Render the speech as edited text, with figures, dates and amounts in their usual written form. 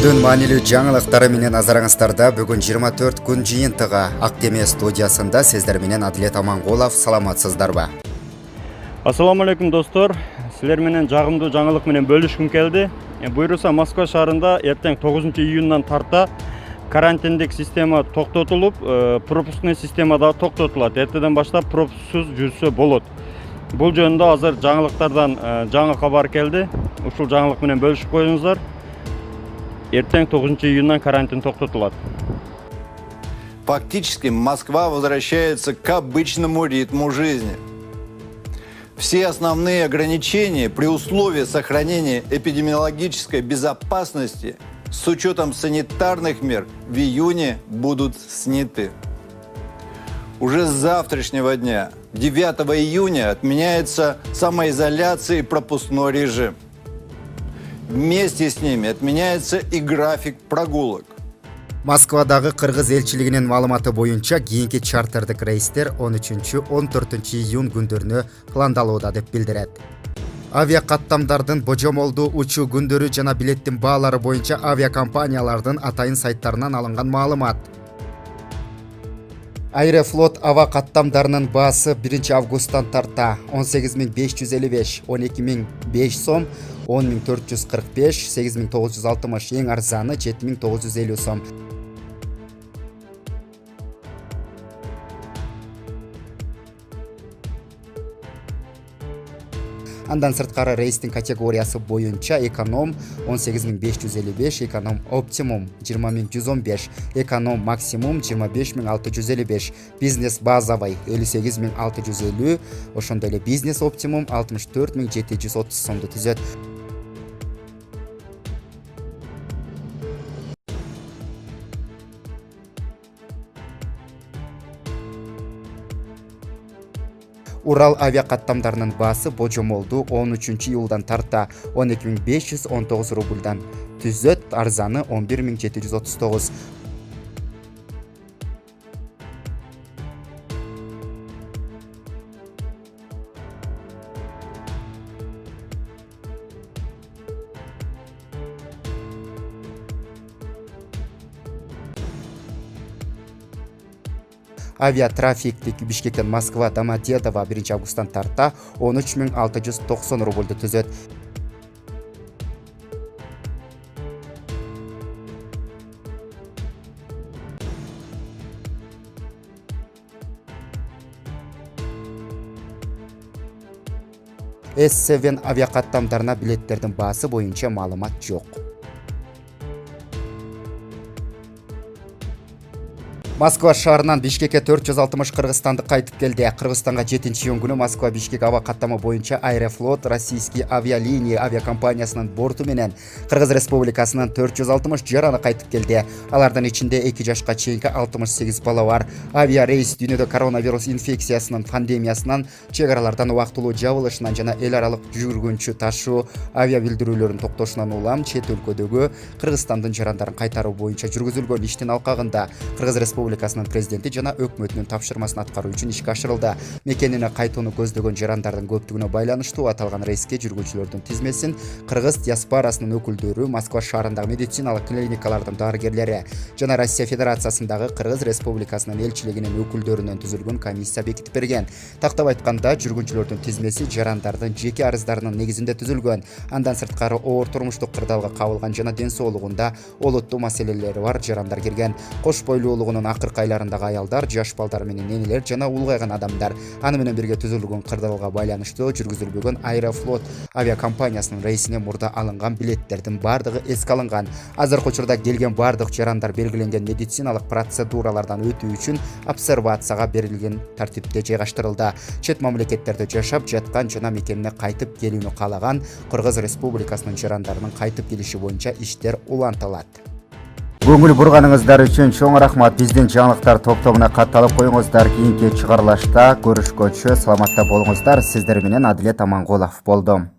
Күндүн маанилүү жаңылыктары менен назарыңыздарда бүгүн 24 күн жыйынтыгы Актеме студиясында сиздер менен Адилет Амангулов. Саламатсыздарбы? Ассаламу алейкум достор. Силер менен жагымдуу жаңылык менен бөлүшкүм келди. Буйруса Москва шаарында эртең 9 июндан тарта карантиндик система токтотулуп, пропускный система да токтотулат. Эртеден баштап пропусксуз жүрсө болот. Бул жөнүндө азыр жаңылыктардан жаңы кабар келди. Ушул жаңылык менен бөлүшүп коюңуздар. Эртең 9 июндан карантин токтотулат. Фактически Москва возвращается к обычному ритму жизни. Все основные ограничения при условии сохранения эпидемиологической безопасности с учетом санитарных мер в июне будут сняты. Уже с завтрашнего дня, 9 июня, отменяется самоизоляция и пропускной режим. Вместе с ними отменяется и график прогулок. Москвадагы кыргыз элчилигинин маалыматы боюнча кийинки чартердик рейстер 13-14 июнь күндөрүнө пландалууда деп билдирет. Авиакаттамдардын божомолдуу учуу күндөрү жана билеттин баалары боюнча авиакомпаниялардын атайын сайттарынан алынган маалымат. Аэрофлот аба каттамдарынын баасы 1 августтан тарта 18555, 12005 сом, 10445, 8960, эң арзаны 7950 сом. Андан сырткары рейстин категориясы боюнча эконом 18555, эконом оптимум 20115, эконом максимум 25655, бизнес базовый 58650, ошондой эле бизнес оптимум 64730 сомду түзөт. Урал авиакаттамдарынын баасы божомолду 13 июлдан тарта 12519 рубльдан түзөт, арзаны 11739. Авиатрафиктик Бишкектен Москва Домодедово 1 августтан тарта 13690 рубльду түзөт. S7 авиакаттамдарына билеттердин баасы боюнча маалымат жок. Москва шаарынан Бишкекке 460 кыргызстандык кайтып келди. Кыргызстанга 7-июнь күнү Москва Бишкек аба каттама боюнча Аэрофлот российский авиалиния авиакомпаниясынын борту менен Кыргыз Республикасынын 460 жараны кайтып келди. Алардын ичинде 2 жашка чейинки 68 бала бар. Авиарейс дүйнөдө коронавирус инфекциясынын пандемиясынан, чек аралардан убактылуу жабылышынан жана эл аралык жүргүнчү ташуу авиабилдирүүлөрүн токтошунан улам чет өлкөдөгү Кыргызстандын жарандарын кайтаруу боюнча жүргүзүлгөн иштин алкагында Кыргыз Республикасынын президенти жана өкмөтүнүн тапшырмасын аткаруу үчүн ишке ашырылды. Мекенине кайтууну көздөгөн жарандардын көптүгүнө байланыштуу аталган рейске жүргүнчүлөрдүн тизмесин кыргыз диаспорасынын өкүлдөрү, Москва шаарындагы медициналык клиникалардын дарыгерлери жана Россия Федерациясындагы Кыргыз Республикасынын элчилигинин өкүлдөрүнөн түзүлгөн комиссия бекитип берген. Тактап айтканда, жүргүнчүлөрдүн тизмеси жарандардын жеке арыздарынын негизинде түзүлгөн. Андан сырткары оор турмуштук кырдаалга кабылган жана ден соолугунда олуттуу маселелери бар жарандар кирген. Кош бойлуулугунун акыркы айларындагы аялдар, жаш балдар менен энелер жана улгайган адамдар. Аны менен бирге түзүлгөн кырдаалга байланыштуу жүргүзүлбөгөн Аэрофлот авиакомпаниясынын рейсине мурда алынган билеттердин бардыгы эске алынган. Азыркы учурда келген бардык жарандар белгиленген медициналык процедуралардан өтүү үчүн обсервацияга берилген тартипте жайгаштырылды. Чет мамлекеттерде жашап жаткан жана мекенине кайтып келүүнү каалаган Кыргыз Республикасынын жарандарынын кайтып келиши боюнча иштер улантылат. Көңүл бурганыңыздар үчүн чоң рахмат. Биздин жаңылыктар топтобуна катталып коюңуздар. Кийинки чыгарылышта көрүшкөнчө саламатта болуңуздар. Сиздер менен Адилет Амангулов болдум.